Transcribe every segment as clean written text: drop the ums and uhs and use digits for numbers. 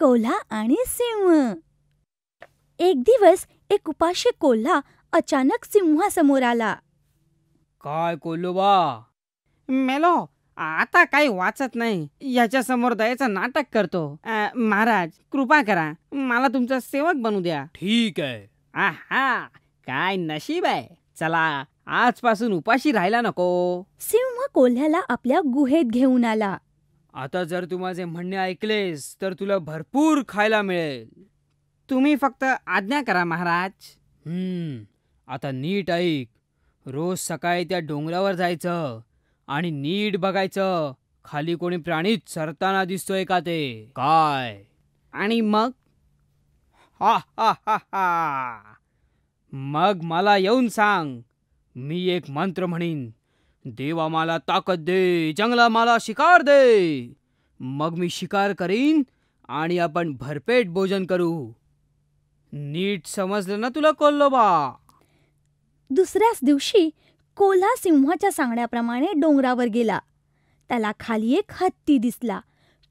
कोल्हा आणि सिंह. एक दिवस एक उपाशी कोल्हा अचानक सिंहासमोर आला. काय कोल्होबा? मेलो, आता काही वाचत नाही, याच्या समोर दयेचं नाटक करतो. महाराज कृपा करा, मला तुमचा सेवक बनू द्या. ठीक आहे. आहा, काय नशीब आहे. चला, आजपासून उपाशी राहायला नको. सिंह कोल्ह्याला आपल्या गुहेत घेऊन आला. आता जर तू माझे म्हणणे ऐकलेस तर तुला भरपूर खायला मिळेल. तुम्ही फक्त आज्ञा करा महाराज. आता नीट ऐक. रोज सकाळी त्या डोंगरावर जायचं आणि नीट बघायचं खाली कोणी प्राणी चरताना दिसतोय का ते. काय? आणि मग? हा हा हा हा, मग मला येऊन सांग. मी एक मंत्र म्हणीन. देवा मला ताकद दे, जंगला मला शिकार दे. मग मी शिकार करीन आणि आपण भरपेट भोजन करू. नीट समजलं ना तुला कोल्होबा? दुसऱ्याच दिवशी कोल्हा सिंहाच्या सांगण्याप्रमाणे डोंगरावर गेला. त्याला खाली एक हत्ती दिसला.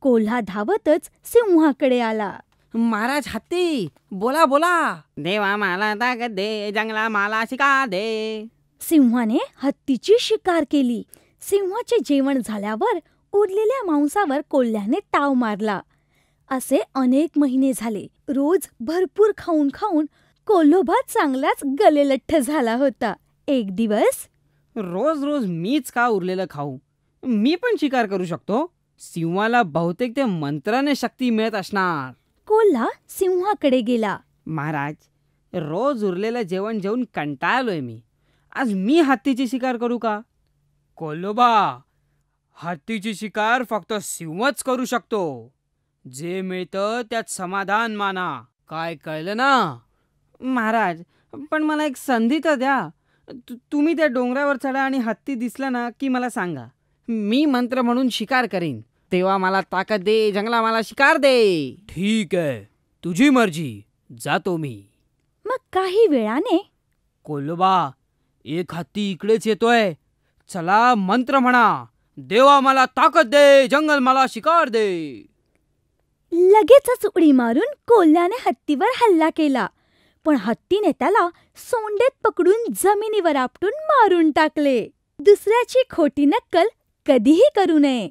कोल्हा धावतच सिंहाकडे आला. महाराज हत्ती, बोला बोला. देवा मला ताकद दे, जंगला मला शिकार दे. सिंहाने हत्तीची शिकार केली. सिंहाचे जेवण झाल्यावर उरलेल्या मांसावर कोल्ह्याने ताव मारला. असे अनेक महिने झाले. रोज भरपूर खाऊन खाऊन कोल्होबा चांगलाच गलेलठ्ठ झाला होता. एक दिवस, रोज रोज मीच का उरलेलं खाऊ? मी पण शिकार करू शकतो. सिंहाला बहुतेक ते मंत्राने शक्ती मिळत असणार. कोल्हा सिंहाकडे गेला. महाराज, रोज उरलेलं जेवण जेवून कंटाळलोय मी. आज मी हत्तीची शिकार करू का? कोल्होबा, हत्तीची शिकार फक्त सिंहच करू शकतो. जे मिळतं त्यात समाधान माना. काय कळलं ना? महाराज, पण मला एक संधी तर द्या. तुम्ही त्या डोंगरावर चढा आणि हत्ती दिसला ना की मला सांगा. मी मंत्र म्हणून शिकार करीन. तेव्हा मला ताकद दे, जंगला मला शिकार दे. ठीक आहे, तुझी मर्जी. जातो मी. मग काही वेळाने, कोल्होबा, एक हत्ती इकडेच येतोय. चला मंत्र म्हणा. देवा मला ताकद दे, जंगल मला शिकार दे. लगेचच उडी मारून कोल्ह्याने हत्तीवर हल्ला केला. पण हत्तीने त्याला सोंडेत पकडून जमिनीवर आपटून मारून टाकले. दुसऱ्याची खोटी नक्कल कधीही करू नये.